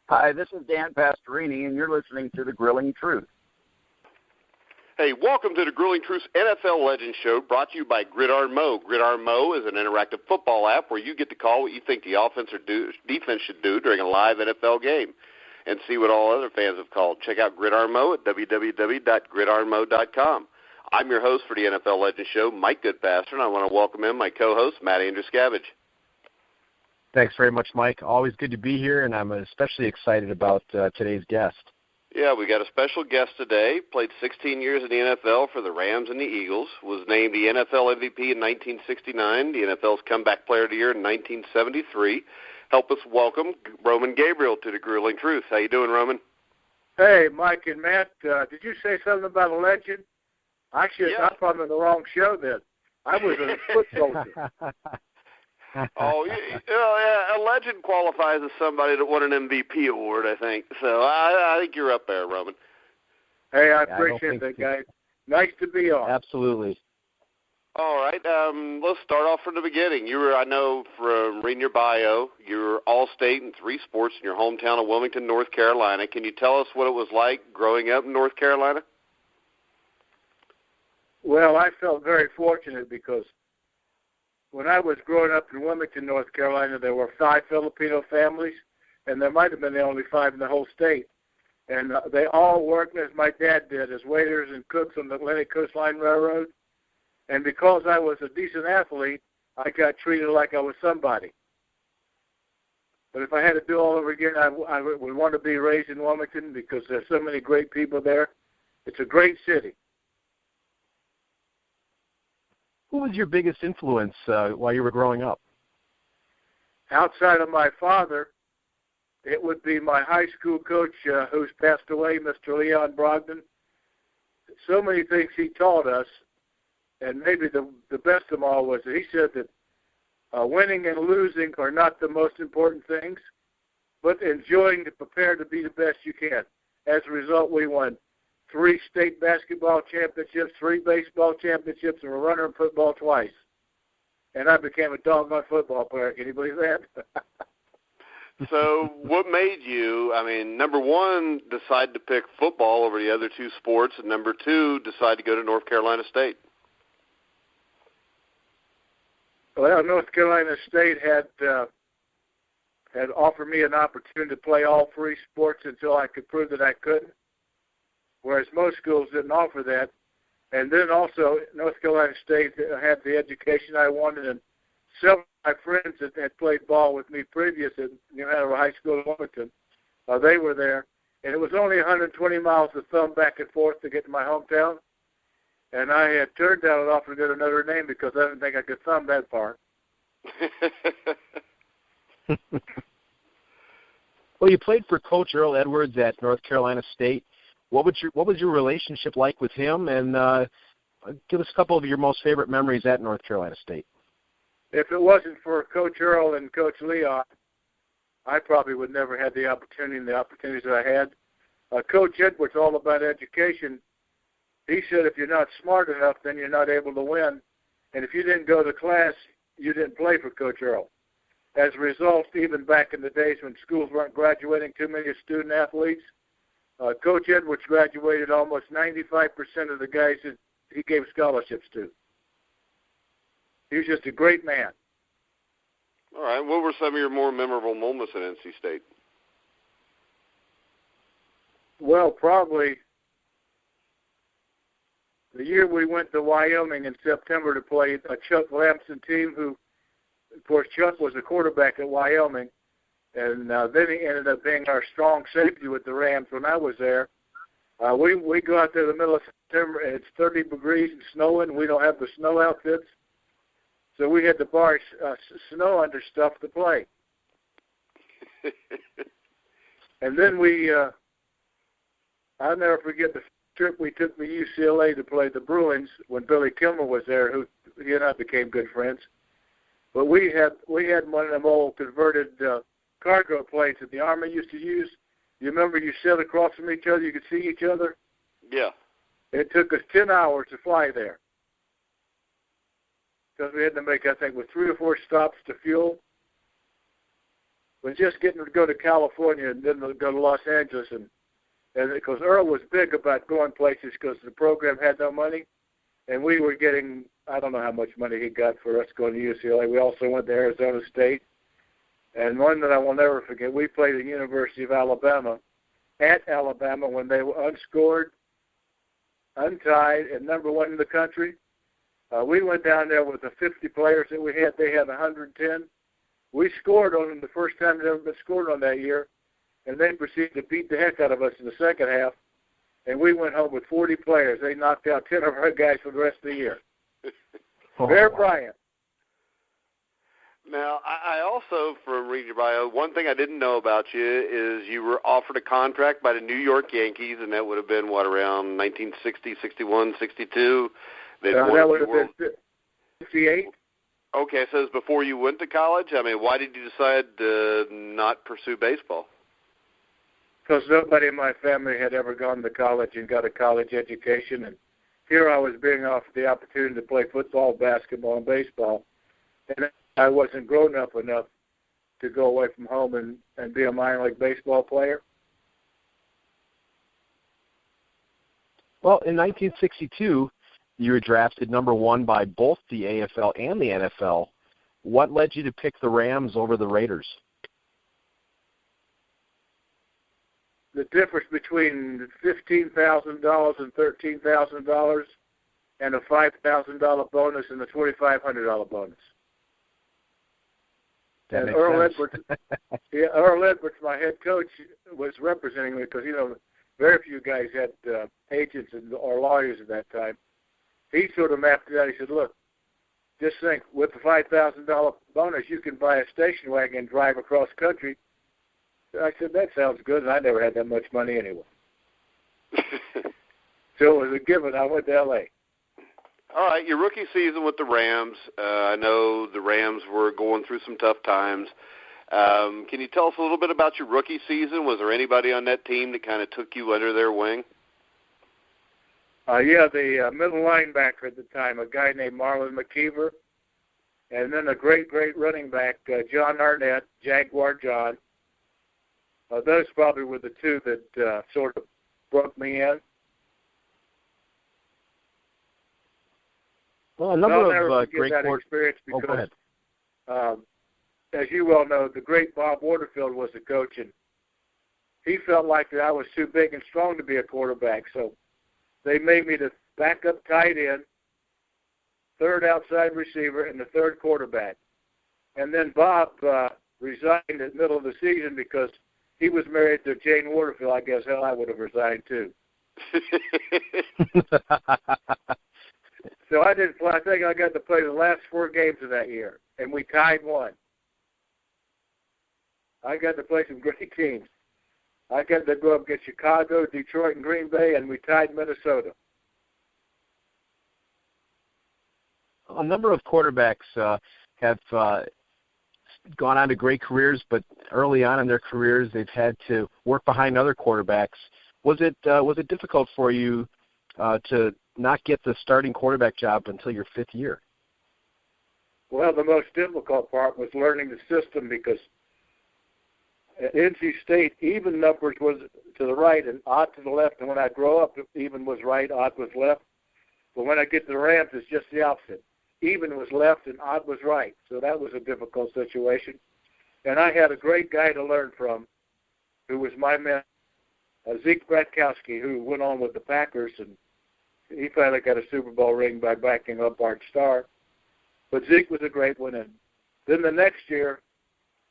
Hi, this is Dan Pastorini, and you're listening to The Grilling Truth. Hey, welcome to the Grilling Truth NFL Legends Show, brought to you by Gridiron Mo. Gridiron Mo is an interactive football app where you get to call what you think the offense or defense should do during a live NFL game and see what all other fans have called. Check out Gridiron Mo at www.gridironmo.com. I'm your host for the NFL Legends Show, Mike Goodpaster, and I want to welcome in my co-host, Matt Andruscavage. Thanks very much, Mike. Always good to be here, and I'm especially excited about today's guest. Yeah, we got a special guest today. Played 16 years in the NFL for the Rams and the Eagles. Was named the NFL MVP in 1969, the NFL's Comeback Player of the Year in 1973. Help us welcome Roman Gabriel to the Grilling Truth. How you doing, Roman? Hey, Mike and Matt. Did you say something about a legend? Actually, I'm probably on the wrong show then. I was a foot soldier. A legend qualifies as somebody that won an MVP award, I think. So I think you're up there, Roman. Hey, I appreciate that, guys. Nice to be on. Absolutely. All right, let's start off from the beginning. You were, I know from reading your bio, you were All-State in 3 sports in your hometown of Wilmington, North Carolina. Can you tell us what it was like growing up in North Carolina? Well, I felt very fortunate because when I was growing up in Wilmington, North Carolina, there were 5 Filipino families, and there might have been the only 5 in the whole state. And they all worked, as my dad did, as waiters and cooks on the Atlantic Coast Line Railroad. And because I was a decent athlete, I got treated like I was somebody. But if I had to do all over again, I would want to be raised in Wilmington because there's so many great people there. It's a great city. Who was your biggest influence while you were growing up? Outside of my father, it would be my high school coach who's passed away, Mr. Leon Brogdon. So many things he taught us, and maybe the best of them all was that he said that winning and losing are not the most important things, but enjoying to prepare to be the best you can. As a result, we won 3 state basketball championships, 3 baseball championships, and a runner in football twice. And I became a doggone football player. Can you believe that? So what made you, number 1, decide to pick football over the other 2 sports, and number 2, decide to go to North Carolina State? Well, North Carolina State had offered me an opportunity to play all 3 sports until I could prove that I couldn't, whereas most schools didn't offer that. And then also, North Carolina State had the education I wanted, and several of my friends that had played ball with me previous at High School in Wilmington, they were there. And it was only 120 miles of thumb back and forth to get to my hometown. And I had turned down an offer to go to Notre Dame because I didn't think I could thumb that far. Well, you played for Coach Earl Edwards at North Carolina State. What was your relationship like with him? And give us a couple of your most favorite memories at North Carolina State. If it wasn't for Coach Earl and Coach Leon, I probably would never have the opportunities that I had. Coach Edwards, all about education. He said if you're not smart enough, then you're not able to win. And if you didn't go to class, you didn't play for Coach Earl. As a result, even back in the days when schools weren't graduating too many student athletes, Coach Edwards graduated almost 95% of the guys that he gave scholarships to. He was just a great man. All right. What were some of your more memorable moments at NC State? Well, probably the year we went to Wyoming in September to play a Chuck Lamson team who, of course, Chuck was a quarterback at Wyoming, and then he ended up being our strong safety with the Rams when I was there. We go out there in the middle of September, and it's 30 degrees and snowing. We don't have the snow outfits, so we had to borrow snow under stuff to play. And then I'll never forget the trip we took to UCLA to play the Bruins when Billy Kilmer was there, who he and I became good friends. But we had one of them old converted cargo planes that the Army used to use. You remember you sat across from each other, you could see each other? Yeah. It took us 10 hours to fly there because we had to make, I think, 3 or 4 stops to fuel. was just getting to go to California and then go to Los Angeles, and because Earl was big about going places because the program had no money, and we were getting, I don't know how much money he got for us going to UCLA. We also went to Arizona State. And one that I will never forget, we played at the University of Alabama, at Alabama, when they were unscored, untied, and number one in the country. We went down there with the 50 players that we had. They had 110. We scored on them the first time they'd ever been scored on that year, and they proceeded to beat the heck out of us in the second half, and we went home with 40 players. They knocked out 10 of our guys for the rest of the year. Bear Bryant. Now, I also, from reading your bio, one thing I didn't know about you is you were offered a contract by the New York Yankees, and that would have been, around 1960, 61, 62? That would have been 58. Okay, so it was before you went to college? I mean, why did you decide to not pursue baseball? Because nobody in my family had ever gone to college and got a college education, and here I was being offered the opportunity to play football, basketball, and baseball, and I wasn't grown up enough to go away from home and be a minor league baseball player. Well, in 1962, you were drafted number one by both the AFL and the NFL. What led you to pick the Rams over the Raiders? The difference between $15,000 and $13,000 and a $5,000 bonus and a $2,500 bonus. That and makes Earl sense. Edwards, Earl Edwards, my head coach, was representing me because, very few guys had agents or lawyers at that time. He sort of mapped it out. He said, look, just think, with the $5,000 bonus, you can buy a station wagon and drive across country. I said, that sounds good, and I never had that much money anyway. So it was a given. I went to L.A. All right, your rookie season with the Rams, I know the Rams were going through some tough times. Can you tell us a little bit about your rookie season? Was there anybody on that team that kind of took you under their wing? The middle linebacker at the time, a guy named Marlon McKeever, and then a great, great running back, John Arnett, Jaguar John. Those probably were the two that sort of broke me in. Well, a number of great experience because, go ahead. As you well know, the great Bob Waterfield was the coach, and he felt like that I was too big and strong to be a quarterback. So they made me the backup tight end, third outside receiver, and the third quarterback. And then Bob resigned in the middle of the season because he was married to Jane Waterfield. I guess hell, I would have resigned too. So I didn't play. I think I got to play the last 4 games of that year, and we tied one. I got to play some great teams. I got to go up against Chicago, Detroit, and Green Bay, and we tied Minnesota. A number of quarterbacks have gone on to great careers, but early on in their careers, they've had to work behind other quarterbacks. Was it difficult for you to not get the starting quarterback job until your 5th year? Well, the most difficult part was learning the system because at NC State, even numbers was to the right and odd to the left. And when I grow up, even was right, odd was left. But when I get to the Rams, it's just the opposite. Even was left and odd was right. So that was a difficult situation. And I had a great guy to learn from who was my man, Zeke Bratkowski, who went on with the Packers, and he finally got a Super Bowl ring by backing up Art Starr. But Zeke was a great one. And then the next year,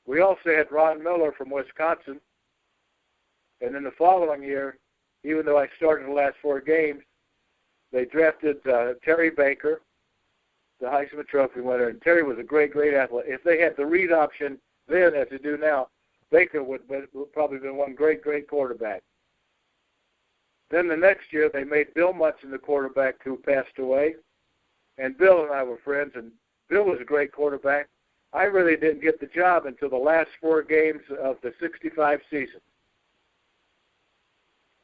we also had Ron Miller from Wisconsin. And then the following year, even though I started the last 4 games, they drafted Terry Baker, the Heisman Trophy winner. And Terry was a great, great athlete. If they had the read option then as they do now, Baker would probably been one great, great quarterback. Then the next year, they made Bill Munson the quarterback who passed away. And Bill and I were friends, and Bill was a great quarterback. I really didn't get the job until the last 4 games of the 65 season.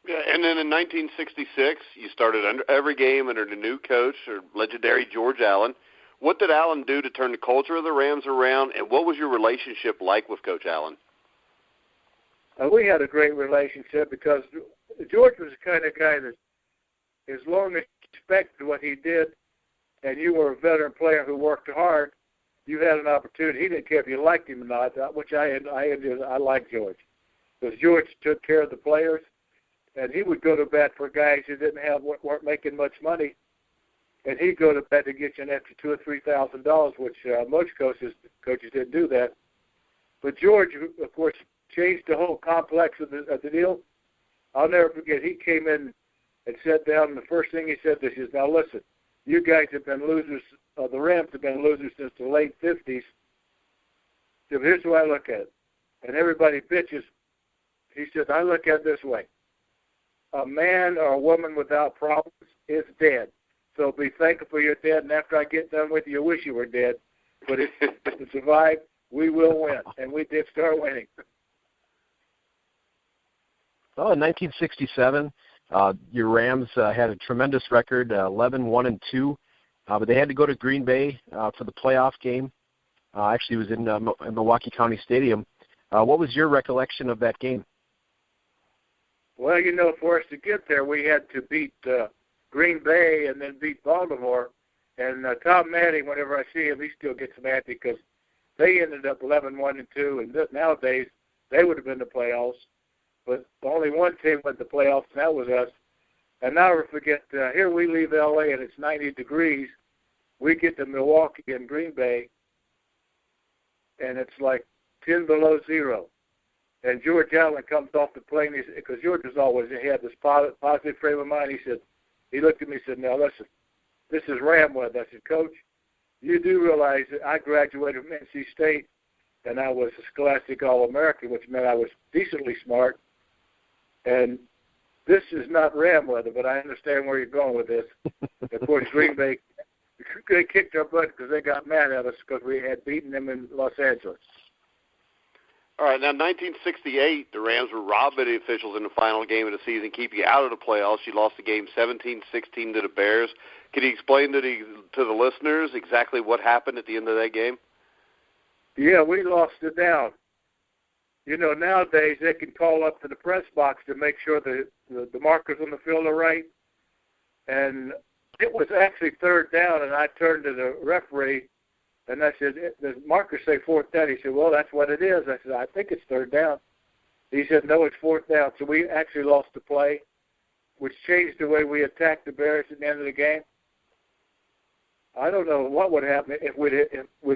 Yeah, and then in 1966, you started every game under the new coach, or legendary George Allen. What did Allen do to turn the culture of the Rams around, and what was your relationship like with Coach Allen? We had a great relationship because George was the kind of guy that, as long as you respected what he did and you were a veteran player who worked hard, you had an opportunity. He didn't care if you liked him or not, which I liked George. Because George took care of the players, and he would go to bat for guys who weren't making much money, and he'd go to bat to get you an extra $2,000 or $3,000, which most coaches didn't do that. But George, of course, changed the whole complex of the deal. I'll never forget. He came in and sat down, and the first thing he said is, "Now listen, you guys have been losers. The Rams have been losers since the late 50s. So here's the way I look at it." And everybody bitches. He said, "I look at it this way. A man or a woman without problems is dead. So be thankful you're dead, and after I get done with you wish you were dead. But if to survive, we will win." And we did start winning. Well, in 1967, your Rams had a tremendous record, 11-1-2, but they had to go to Green Bay for the playoff game. Actually, it was in Milwaukee County Stadium. What was your recollection of that game? Well, for us to get there, we had to beat Green Bay and then beat Baltimore. And Tom Manning, whenever I see him, he still gets mad because they ended up 11-1-2, and nowadays they would have been the playoffs. But only one team went to the playoffs, and that was us. And now we forget, here we leave L.A., and it's 90 degrees. We get to Milwaukee and Green Bay, and it's like 10 below zero. And George Allen comes off the plane, because George was always, he had this positive frame of mind. He looked at me and said, "Now listen, this is Ram weather." I said, "Coach, you do realize that I graduated from NC State, and I was a Scholastic All-American, which meant I was decently smart. And this is not Ram weather, but I understand where you're going with this." Of course, Green Bay, they kicked our butt because they got mad at us because we had beaten them in Los Angeles. All right, now 1968, the Rams were robbed by the officials in the final game of the season, keep you out of the playoffs. You lost the game 17-16 to the Bears. Can you explain to the listeners exactly what happened at the end of that game? Yeah, we lost it down. Nowadays they can call up to the press box to make sure the markers on the field are right. And it was actually third down, and I turned to the referee, and I said, "The markers say fourth down." He said, "Well, that's what it is." I said, "I think it's third down." He said, "No, it's fourth down." So we actually lost the play, which changed the way we attacked the Bears at the end of the game. I don't know what would happen if we'd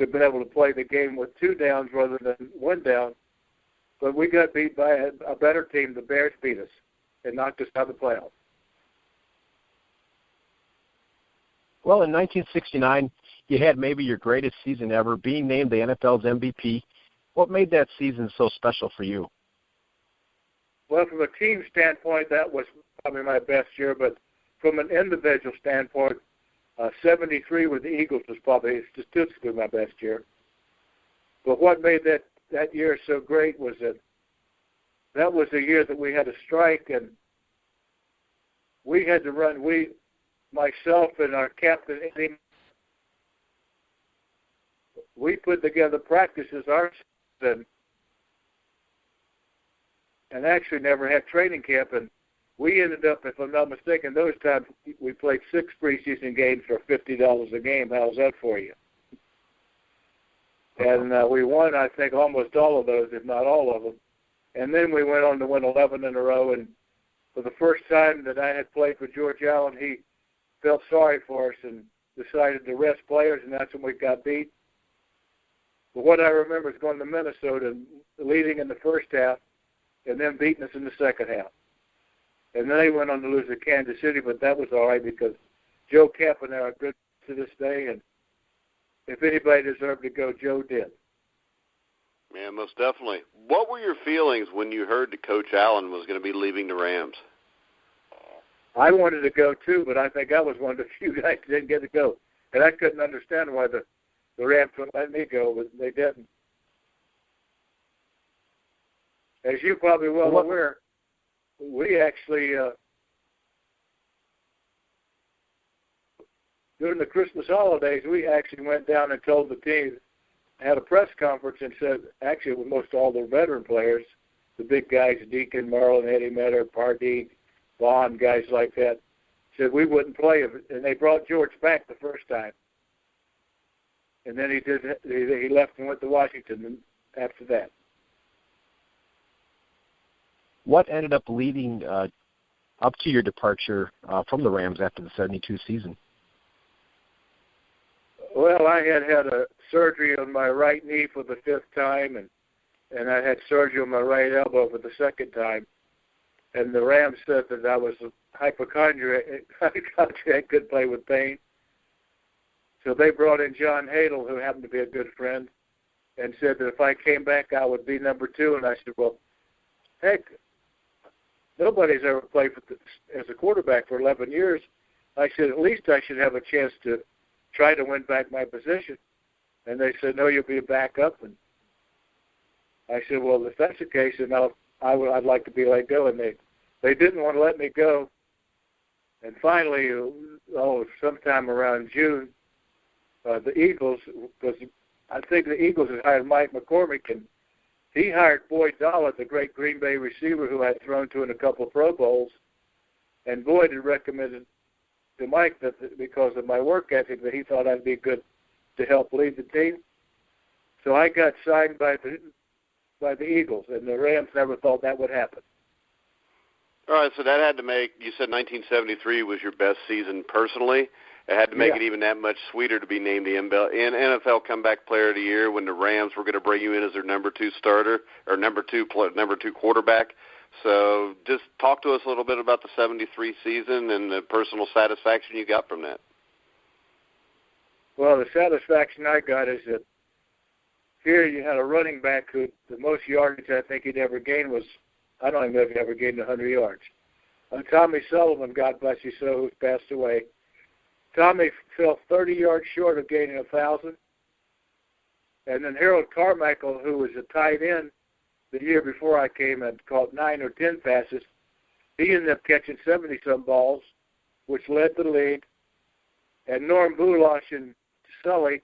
have been able to play the game with 2 downs rather than 1 down. But we got beat by a better team. The Bears beat us and knocked us out of the playoffs. Well, in 1969, you had maybe your greatest season ever, being named the NFL's MVP. What made that season so special for you? Well, from a team standpoint, that was probably my best year. But from an individual standpoint, 73 with the Eagles was probably statistically my best year. But what made that year so great was that was the year that we had a strike, and we had to run. Myself and our captain, we put together practices our season, and actually never had training camp. And we ended up, if I'm not mistaken, those times we played 6 preseason games for $50 a game. How's that for you? And we won, I think, almost all of those, if not all of them. And then we went on to win 11 in a row. And for the first time that I had played for George Allen, he felt sorry for us and decided to rest players, and that's when we got beat. But what I remember is going to Minnesota, leading in the first half, and then beating us in the second half. And then they went on to lose to Kansas City, but that was all right because Joe Campanella are good to this day, and if anybody deserved to go, Joe did. Yeah, most definitely. What were your feelings when you heard that Coach Allen was going to be leaving the Rams? I wanted to go too, but I think I was one of the few guys that didn't get to go. And I couldn't understand why the Rams wouldn't let me go, but they didn't. As you probably well aware, we actually, during the Christmas holidays, we actually went down and told the team, had a press conference and said, actually with most all the veteran players, the big guys, Deacon, Marlon, Eddie Metter, Pardee, Vaughn, guys like that, said we wouldn't play him. And they brought George back the first time. And then he left and went to Washington after that. What ended up leading up to your departure from the Rams after the 72 season? Well, I had a surgery on my right knee for the 5th time, and I had surgery on my right elbow for the 2nd time. And the Rams said that I was a hypochondriac, could play with pain. So they brought in John Hadel, who happened to be a good friend, and said that if I came back, I would be number 2. And I said, well, heck, nobody's ever played as a quarterback for 11 years. I said, at least I should have a chance to try to win back my position. And they said, no, you'll be a backup. And I said, well, if that's the case, then I'd like to be let go. And they didn't want to let me go. And finally, sometime around June, the Eagles, because I think the Eagles had hired Mike McCormick, and he hired Boyd Dollard, the great Green Bay receiver who I'd thrown to in a couple of Pro Bowls. And Boyd had recommended to Mike that because of my work ethic that he thought I'd be good to help lead the team. So I got signed by the Eagles, and the Rams never thought that would happen. All right, so that had to make, you said 1973 was your best season personally. It had to make it even that much sweeter to be named the NFL Comeback Player of the Year when the Rams were going to bring you in as their number 2 starter or number 2 quarterback. So just talk to us a little bit about the 73 season and the personal satisfaction you got from that. Well, the satisfaction I got is that here you had a running back who the most yardage I think he'd ever gained was, I don't even know if he ever gained 100 yards. Tommy Sullivan, God bless you, who's passed away. Tommy fell 30 yards short of gaining 1,000. And then Harold Carmichael, who was a tight end the year before I came, and caught 9 or 10 passes. He ended up catching 70-some balls, which led the league. And Norm Boulosh and Sully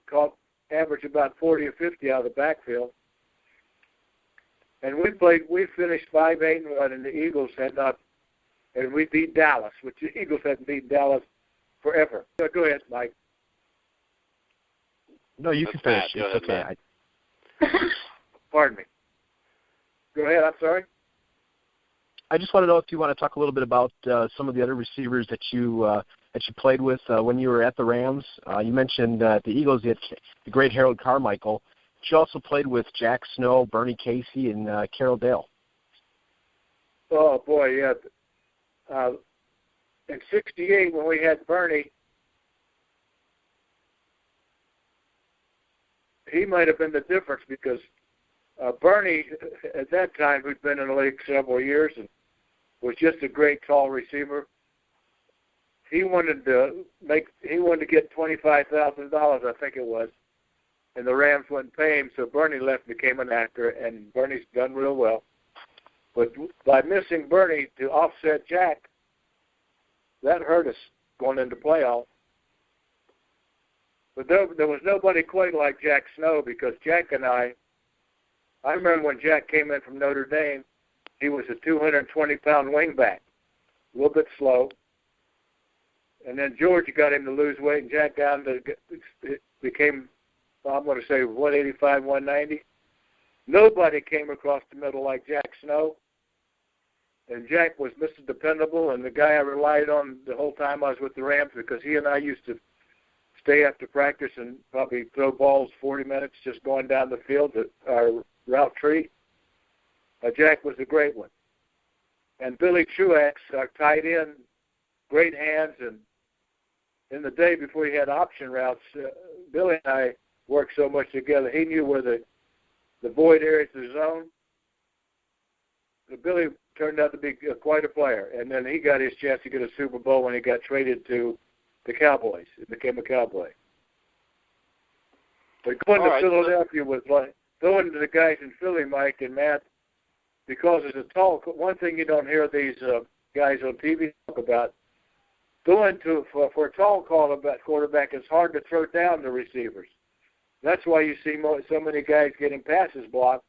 averaged about 40 or 50 out of the backfield. And we finished 5-8-1, and the Eagles had not, and we beat Dallas, which the Eagles hadn't beaten Dallas forever. So go ahead, Mike. No, you can finish. It's okay. Pardon me. Go ahead. I'm sorry. I just want to know if you want to talk a little bit about some of the other receivers that you played with when you were at the Rams. You mentioned the Eagles. You had the great Harold Carmichael. But you also played with Jack Snow, Bernie Casey, and Carroll Dale. Oh boy, yeah. In '68, when we had Bernie, he might have been the difference because Bernie, at that time, who'd been in the league several years and was just a great tall receiver, he wanted to get $25,000, I think it was, and the Rams wouldn't pay him, so Bernie left and became an actor, and Bernie's done real well. But by missing Bernie to offset Jack, that hurt us going into playoffs. But there was nobody quite like Jack Snow because Jack and I remember when Jack came in from Notre Dame, he was a 220-pound wingback, a little bit slow. And then George got him to lose weight, and Jack became, I'm going to say, 185, 190. Nobody came across the middle like Jack Snow. And Jack was Mr. Dependable and the guy I relied on the whole time I was with the Rams because he and I used to stay after practice and probably throw balls 40 minutes just going down the field at our route tree. Jack was a great one. And Billy Truax, our tight end, great hands. And in the day before he had option routes, Billy and I worked so much together. He knew where the void areas of the zone. Billy turned out to be quite a player. And then he got his chance to get a Super Bowl when he got traded to the Cowboys. He became a Cowboy. But going to Philadelphia was like going to the guys in Philly, Mike and Matt, because it's a tall. One thing you don't hear these guys on TV talk about. Going to for a tall quarterback, it's hard to throw down the receivers. That's why you see so many guys getting passes blocked.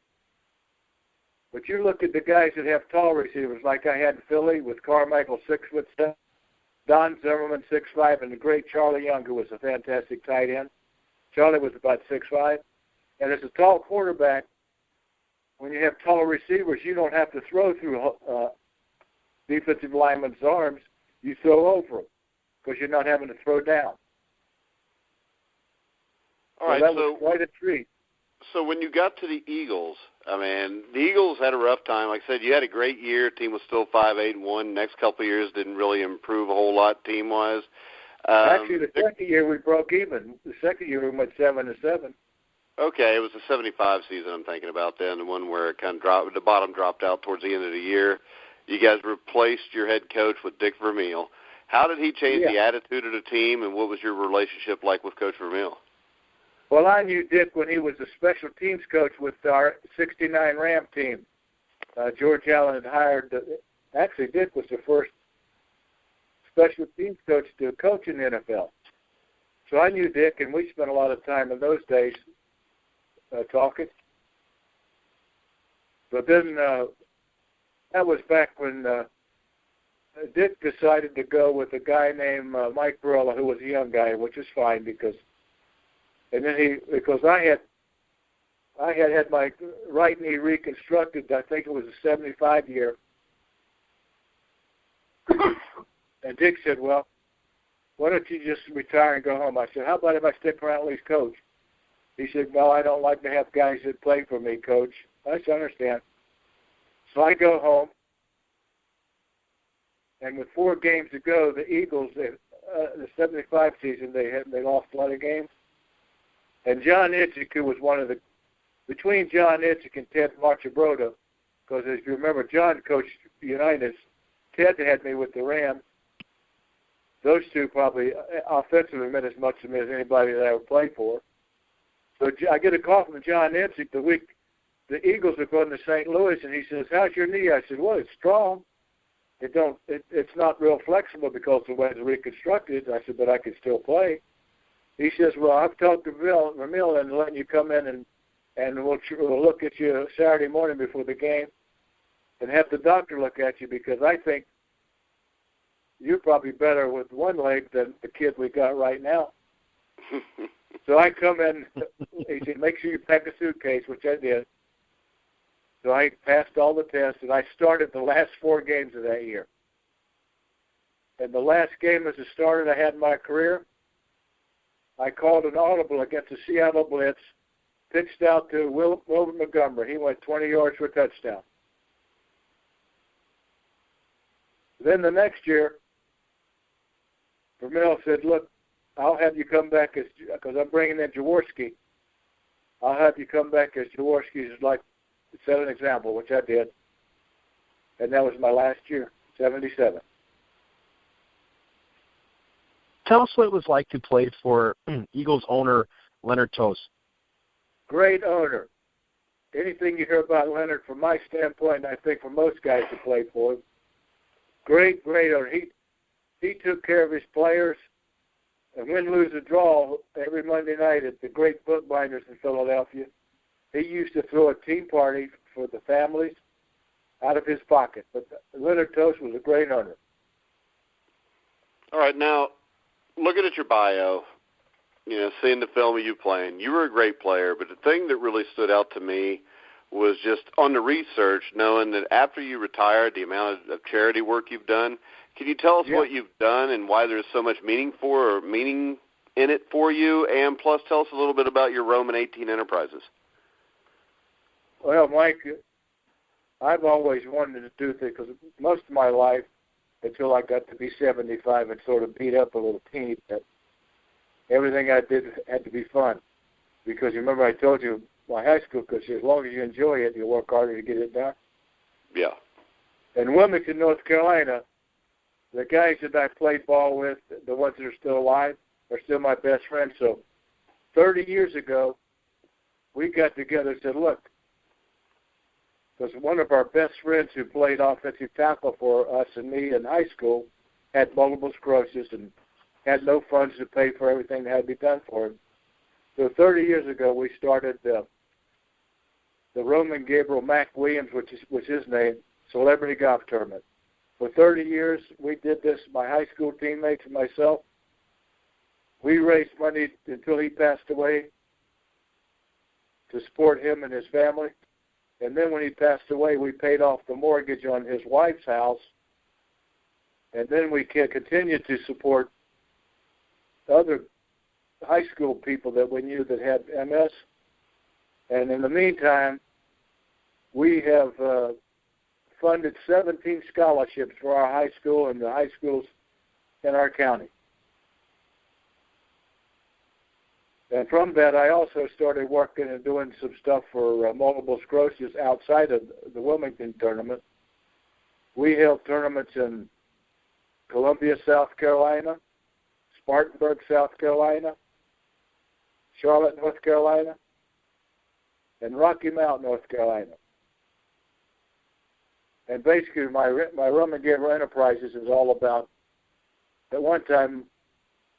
But you look at the guys that have tall receivers, like I had in Philly with Carmichael, 6'7", Don Zimmerman, 6'5", and the great Charlie Young, who was a fantastic tight end. Charlie was about 6'5". And as a tall quarterback, when you have tall receivers, you don't have to throw through defensive linemen's arms. You throw over them because you're not having to throw down. All right, that was quite a treat. So when you got to the Eagles, I mean, the Eagles had a rough time. Like I said, you had a great year. Team was still 5-8-1. Next couple of years didn't really improve a whole lot team-wise. Actually, the second year we broke even. The second year we went 7-7. Okay, it was the 75 season I'm thinking about then, the one where it kind of dropped, the bottom dropped out towards the end of the year. You guys replaced your head coach with Dick Vermeil. How did he change the attitude of the team, and what was your relationship like with Coach Vermeil? Well, I knew Dick when he was a special teams coach with our 69 Ram team. George Allen had hired, actually Dick was the first special teams coach to coach in the NFL. So I knew Dick, and we spent a lot of time in those days talking. But then that was back when Dick decided to go with a guy named Mike Barella, who was a young guy, which is fine because I had my right knee reconstructed. I think it was a 75 year. And Dick said, well, why don't you just retire and go home? I said, how about if I stick around at least coach? He said, no, I don't like to have guys that play for me, coach. I said, I understand. So I go home, and with 4 games to go, the Eagles, the 75 season, they lost a lot of games. And John Itzik, who was between John Itzik and Ted Marchibroda, because as you remember, John coached Unitas. Ted had me with the Rams. Those two probably offensively meant as much to me as anybody that I ever played for. So I get a call from John Itzik the week the Eagles are going to St. Louis, and he says, how's your knee? I said, well, it's strong. It's not real flexible because of the way it's reconstructed. I said, but I can still play. He says, well, I've talked to Vermeil and letting you come in and we'll look at you Saturday morning before the game and have the doctor look at you because I think you're probably better with one leg than the kid we got right now. So I come in, he said, make sure you pack a suitcase, which I did. So I passed all the tests, and I started the last 4 games of that year. And the last game as a starter I had in my career, I called an audible against the Seattle Blitz, pitched out to Wilbur Montgomery. He went 20 yards for a touchdown. Then the next year, Vermeil said, look, I'll have you come back because I'm bringing in Jaworski. I'll have you come back as Jaworski is like set an example, which I did. And that was my last year, 77. Tell us what it was like to play for Eagles owner Leonard Tost. Great owner. Anything you hear about Leonard, from my standpoint, and I think for most guys who played for him, great owner. He took care of his players. And win, lose, or draw every Monday night at the great bookbinders in Philadelphia, he used to throw a team party for the families out of his pocket. But Leonard Tost was a great owner. All right, now, looking at your bio, seeing the film of you playing, you were a great player, but the thing that really stood out to me was just on the research, knowing that after you retired, the amount of charity work you've done. Can you tell us what you've done and why there's so much meaning in it for you? And plus, tell us a little bit about your Roman 18 enterprises. Well, Mike, I've always wanted to do things because most of my life, until I got to be 75 and sort of beat up a little teeny bit, everything I did had to be fun. Because you remember I told you my high school coach, as long as you enjoy it, you work harder to get it done. Yeah. In Wilmington, North Carolina, the guys that I played ball with, the ones that are still alive, are still my best friends. So 30 years ago, we got together and said, look, because one of our best friends who played offensive tackle for us and me in high school had multiple sclerosis and had no funds to pay for everything that had to be done for him. So 30 years ago, we started the Roman Gabriel Mac Williams, which was his name, celebrity golf tournament. For 30 years, we did this, my high school teammates and myself. We raised money until he passed away to support him and his family. And then when he passed away, we paid off the mortgage on his wife's house. And then we continued to support other high school people that we knew that had MS. And in the meantime, we have funded 17 scholarships for our high school and the high schools in our county. And from that, I also started working and doing some stuff for multiple sclerosis outside of the Wilmington tournament. We held tournaments in Columbia, South Carolina, Spartanburg, South Carolina, Charlotte, North Carolina, and Rocky Mount, North Carolina. And basically, my Roman Gabriel Enterprises is all about, at one time,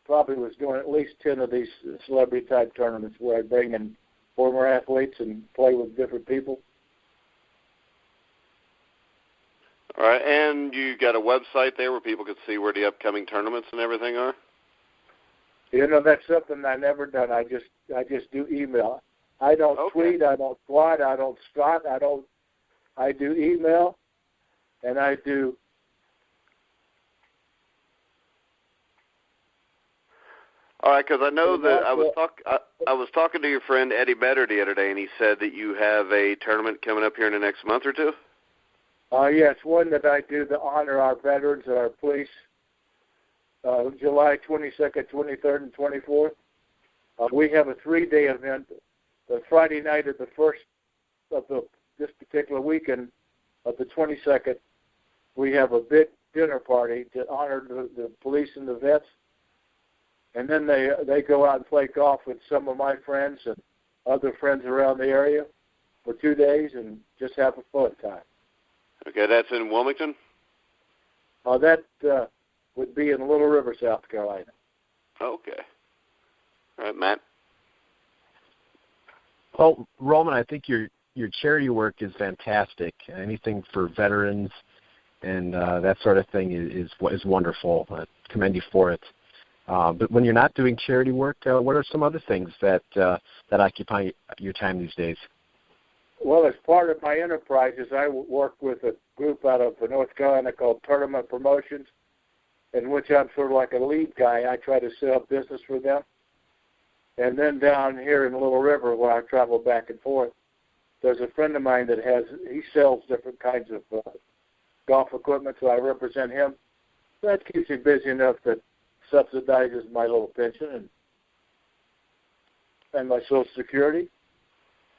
probably was doing at least 10 of these celebrity-type tournaments where I bring in former athletes and play with different people. All right, and you got a website there where people could see where the upcoming tournaments and everything are? You know, that's something I never done. I just do email. I don't tweet, I don't blog, I don't spot, I do email, and I do. All right, because I know that I was talking to your friend Eddie Better the other day, and he said that you have a tournament coming up here in the next month or two. Yes, one that I do to honor our veterans and our police, July 22nd, 23rd, and 24th. We have a 3-day event. The Friday night of the first of this particular weekend of the 22nd, we have a big dinner party to honor the police and the vets. And then they go out and play golf with some of my friends and other friends around the area for 2 days and just have a fun time. Okay, that's in Wilmington? That would be in Little River, South Carolina. Okay. All right, Matt? Well, Roman, I think your charity work is fantastic. Anything for veterans and that sort of thing is wonderful. I commend you for it. But when you're not doing charity work, what are some other things that occupy your time these days? Well, as part of my enterprises, I work with a group out of North Carolina called Tournament Promotions, in which I'm sort of like a lead guy. I try to set up business for them. And then down here in Little River, where I travel back and forth, there's a friend of mine that he sells different kinds of golf equipment, so I represent him. That keeps me busy enough that subsidizes my little pension and my Social Security,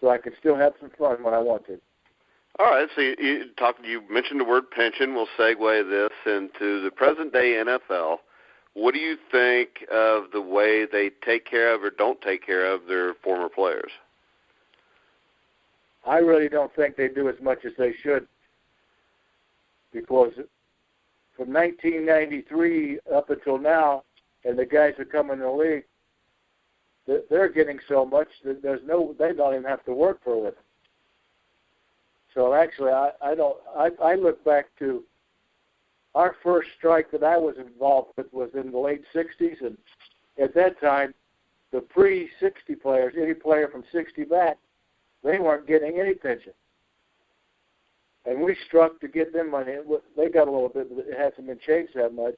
so I can still have some fun when I want to. All right, so you mentioned the word pension. We'll segue this into the present-day NFL. What do you think of the way they take care of or don't take care of their former players? I really don't think they do as much as they should, because from 1993 up until now, and the guys that come in the league, they're getting so much that they don't even have to work for a living. So actually, I look back to our first strike that I was involved with was in the late 60s, and at that time, the pre-60 players, any player from 60 back, they weren't getting any pension. And we struck to get them money. They got a little bit, but it hasn't been changed that much.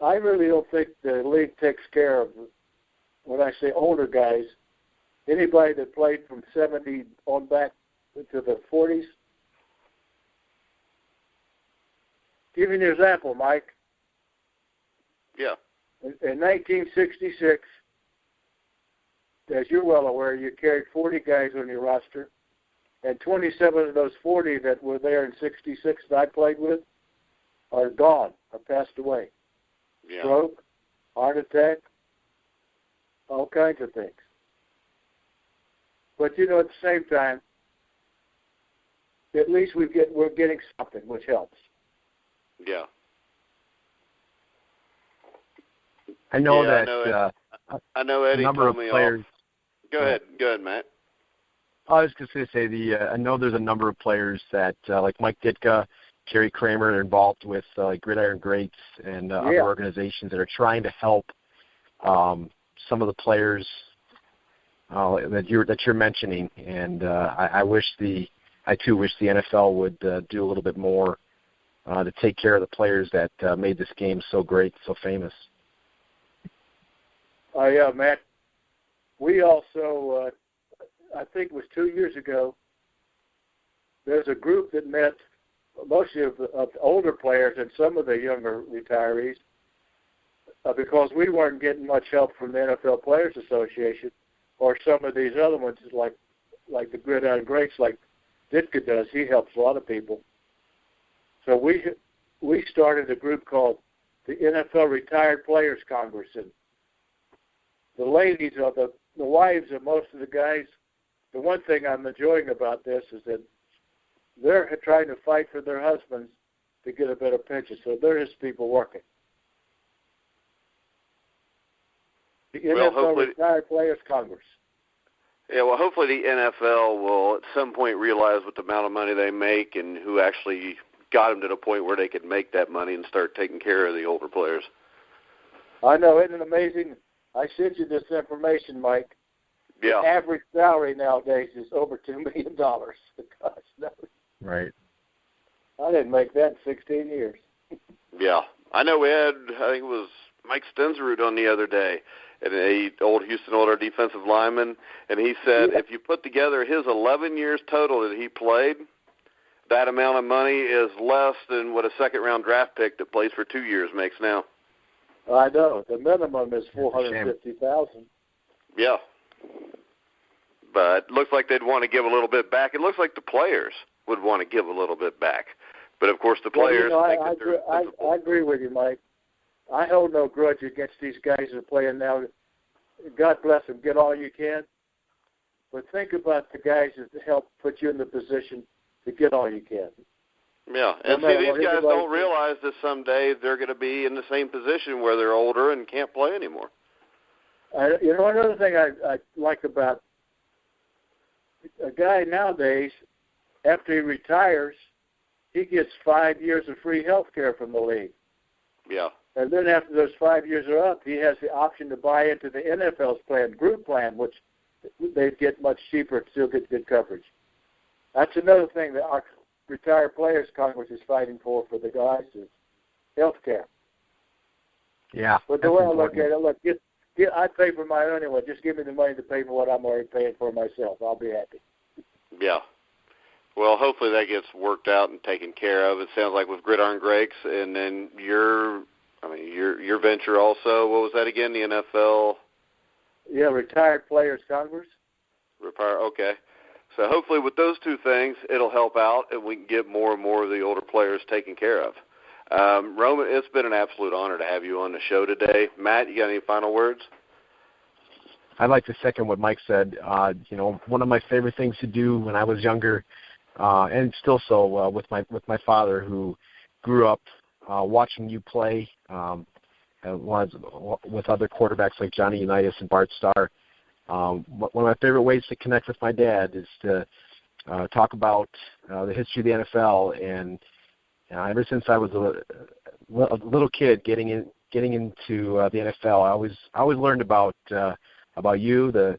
I really don't think the league takes care of, when I say older guys, anybody that played from 70 on back to the 40s. Give you an example, Mike. Yeah. In 1966, as you're well aware, you carried 40 guys on your roster, and 27 of those 40 that were there in 66 that I played with are gone, are passed away. Yeah. Stroke, heart attack, all kinds of things. But, at the same time, at least we're getting something, which helps. Yeah. I know I know Eddie a number told of me players. Go ahead, Matt. I was just going to say I know there's a number of players that like Mike Ditka, Kerry Kramer are involved with Gridiron Greats and other organizations that are trying to help some of the players that you're mentioning, and I too wish the NFL would do a little bit more to take care of the players that made this game so great, so famous. Yeah, Matt. We also, I think it was 2 years ago, there's a group that met mostly of the older players and some of the younger retirees because we weren't getting much help from the NFL Players Association or some of these other ones like the Gridiron Greats, like Ditka does. He helps a lot of people. So we started a group called the NFL Retired Players Congress, and the ladies are the wives of most of the guys. The one thing I'm enjoying about this is that they're trying to fight for their husbands to get a better pension. So there is people working. The NFL Retired Players Congress. Yeah, well, hopefully the NFL will at some point realize what the amount of money they make and who actually got them to the point where they could make that money and start taking care of the older players. I know, isn't it amazing? I sent you this information, Mike. Yeah. The average salary nowadays is over $2 million. Gosh, no. Right. I didn't make that in 16 years. Yeah. I know we had, I think it was Mike Stensrud on the other day, and a old Houston Oilers defensive lineman, and he said if you put together his 11 years total that he played, that amount of money is less than what a second-round draft pick that plays for 2 years makes now. I know. The minimum is $450,000. Yeah. But it looks like they'd want to give a little bit back. It looks like the players would want to give a little bit back. But, of course, the players think that they're I agree with you, Mike. I hold no grudge against these guys that are playing now. God bless them. Get all you can. But think about the guys that help put you in the position to get all you can. Yeah, and see, these guys don't realize that someday they're going to be in the same position where they're older and can't play anymore. You know, another thing I like about a guy nowadays, after he retires, he gets 5 years of free health care from the league. Yeah. And then after those 5 years are up, he has the option to buy into the NFL's plan, group plan, which they get much cheaper and still get good coverage. That's another thing that our Retired Players Congress is fighting for the guys is health care. Yeah. But the way I look at it, I pay for mine anyway. Just give me the money to pay for what I'm already paying for myself. I'll be happy. Yeah. Well, hopefully that gets worked out and taken care of. It sounds like with Gridiron Greats, and then your venture also. What was that again? The NFL. Yeah, Retired Players Congress. Okay. So hopefully with those two things, it'll help out, and we can get more and more of the older players taken care of. Roman, it's been an absolute honor to have you on the show today. Matt, you got any final words? I'd like to second what Mike said. One of my favorite things to do when I was younger, and still so with my father, who grew up watching you play, with other quarterbacks like Johnny Unitas and Bart Starr. One of my favorite ways to connect with my dad is to talk about the history of the NFL, and ever since I was a little kid getting into the NFL, I always learned about you, the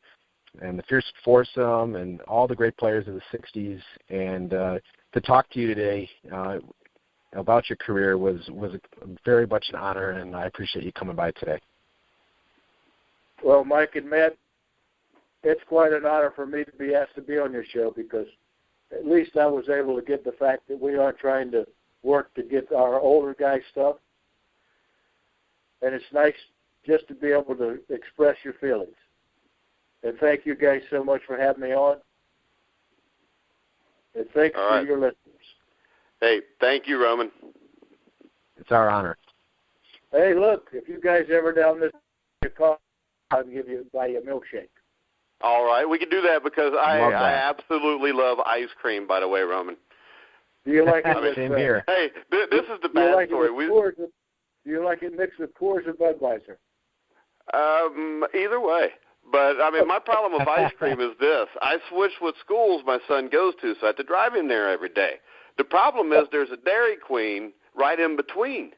Fierce Foursome, and all the great players of the '60s, and to talk to you today about your career was very much an honor, and I appreciate you coming by today. Well, Mike and Matt, it's quite an honor for me to be asked to be on your show, because at least I was able to get the fact that we are trying to work to get our older guys stuff. And it's nice just to be able to express your feelings. And thank you guys so much for having me on. And thanks for your listeners. Hey, thank you, Roman. It's our honor. Hey, look, if you guys ever down this call, I'll buy you a milkshake. All right, we can do that, because I absolutely love ice cream, by the way, Roman. Do you like it? Same here. Hey, this is the bad story. Do you like it mixed with Coors or Budweiser? Either way. But, I mean, my problem with ice cream is this. I switch what schools my son goes to, so I have to drive him there every day. The problem is there's a Dairy Queen right in between.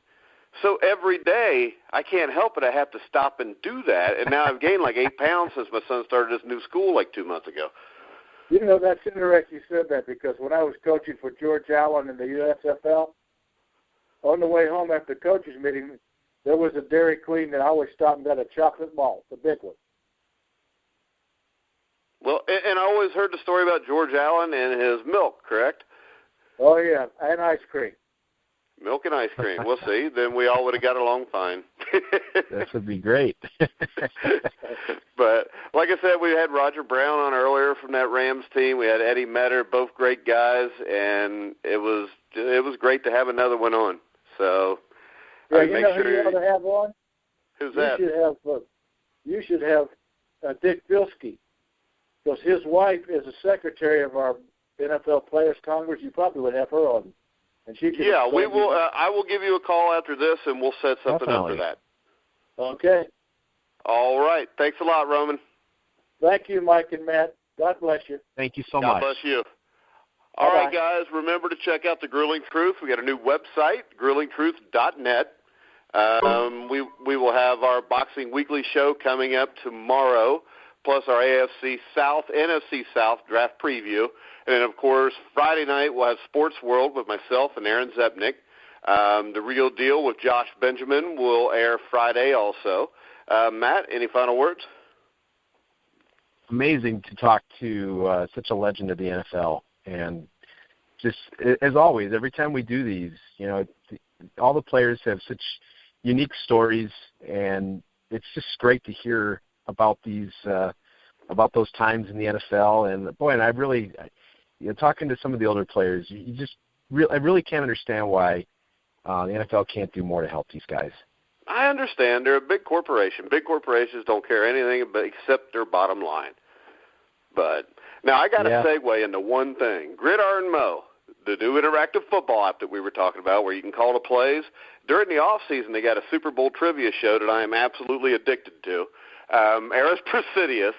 So every day I can't help it. I have to stop and do that. And now I've gained like 8 pounds since my son started his new school like 2 months ago. You know, that's interesting you said that, because when I was coaching for George Allen in the USFL, on the way home after the coaches meeting, there was a Dairy Queen that I always stopped and got a chocolate malt, the big one. Well, and I always heard the story about George Allen and his milk, correct? Oh, yeah, and ice cream. Milk and ice cream. We'll see. Then we all would have got along fine. That would be great. But like I said, we had Roger Brown on earlier from that Rams team. We had Eddie Metter, both great guys, and it was great to have another one on. So yeah, you know who you ought to have on? Who's that? You should have Dick Bilski, because his wife is a secretary of our NFL Players Congress. You probably would have her on. And she can we will. I will give you a call after this, and we'll set something up for that. Okay. All right. Thanks a lot, Roman. Thank you, Mike and Matt. God bless you. Thank you so God much. bless you. All right, guys, remember to check out the Grueling Truth. We got a new website, grillingtruth.net. We will have our Boxing Weekly show coming up tomorrow, plus our AFC South, NFC South draft preview. And then, of course, Friday night we'll have Sports World with myself and Aaron Zepnick. The Real Deal with Josh Benjamin will air Friday also. Matt, any final words? Amazing to talk to such a legend of the NFL. And just, as always, every time we do these, you know, all the players have such unique stories, and it's just great to hear about about those times in the NFL. And, boy, and I really... talking to some of the older players, I really can't understand why the NFL can't do more to help these guys. I understand. They're a big corporation. Big corporations don't care anything except their bottom line. But now I got to segue into one thing. Gridiron Mo, the new interactive football app that we were talking about where you can call the plays. During the off season, they got a Super Bowl trivia show that I am absolutely addicted to. Eris Presidius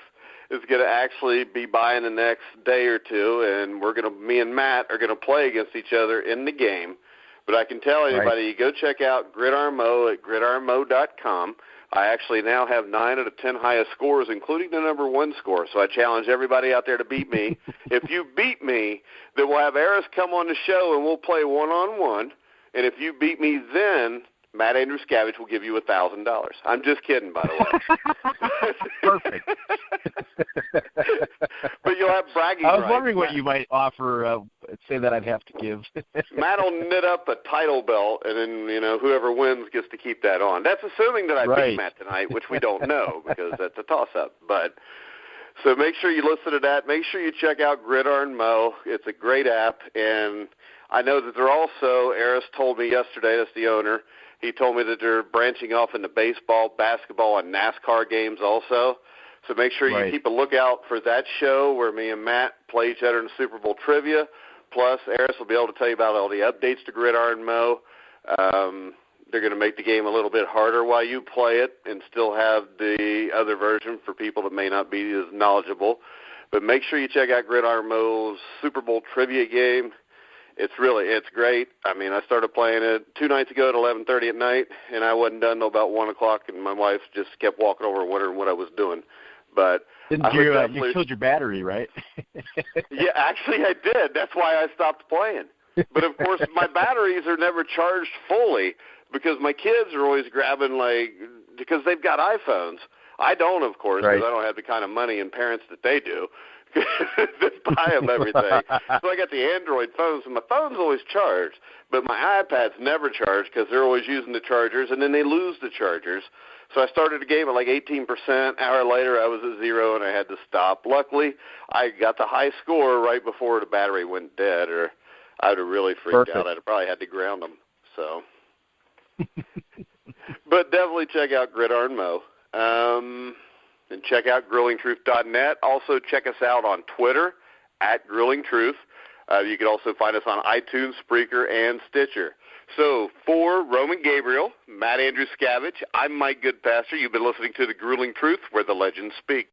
is going to actually be by in the next day or two, and me and Matt are going to play against each other in the game. But I can tell anybody, you go check out Gridiron Mo at gridironmo.com. I actually now have 9 of the 10 highest scores, including the number 1 score. So I challenge everybody out there to beat me. If you beat me, then we'll have Eris come on the show, and we'll play one-on-one. And if you beat me then, Matt Andruscavage will give you $1,000. I'm just kidding, by the way. Perfect. But you'll have bragging rights. I was rights. wondering what you might offer, say that I'd have to give. Matt will knit up a title belt, and then, whoever wins gets to keep that on. That's assuming that I beat Matt tonight, which we don't know because that's a toss-up. But so make sure you listen to that. Make sure you check out Gridiron Mo. It's a great app, and I know that they're also, Eris told me yesterday, that's the owner, he told me that they're branching off into baseball, basketball, and NASCAR games also. So make sure you keep a lookout for that show where me and Matt play each other in Super Bowl trivia. Plus, Eris will be able to tell you about all the updates to Gridiron Mo. They're going to make the game a little bit harder while you play it and still have the other version for people that may not be as knowledgeable. But make sure you check out Gridiron Mo's Super Bowl trivia game. It's great. I mean, I started playing it 2 nights ago at 11:30 at night, and I wasn't done until about 1 o'clock, and my wife just kept walking over wondering what I was doing. But you killed your battery, right? Yeah, actually I did. That's why I stopped playing. But, of course, my batteries are never charged fully because my kids are always grabbing, because they've got iPhones. I don't, of course, because I don't have the kind of money and parents that they do. Just buy them everything. So I got the Android phones, and my phone's always charged, but my iPad's never charged because they're always using the chargers, and then they lose the chargers. So I started the game at 18%. An hour later, I was at 0, and I had to stop. Luckily, I got the high score right before the battery went dead, or I would have really freaked out. I'd have probably had to ground them. So, but definitely check out Gridiron Mo. And check out grillingtruth.net. Also, check us out on Twitter, @grillingtruth. You can also find us on iTunes, Spreaker, and Stitcher. So, for Roman Gabriel, Matt Andruscavage, I'm Mike Goodpaster. You've been listening to The Grueling Truth, where the legends speak.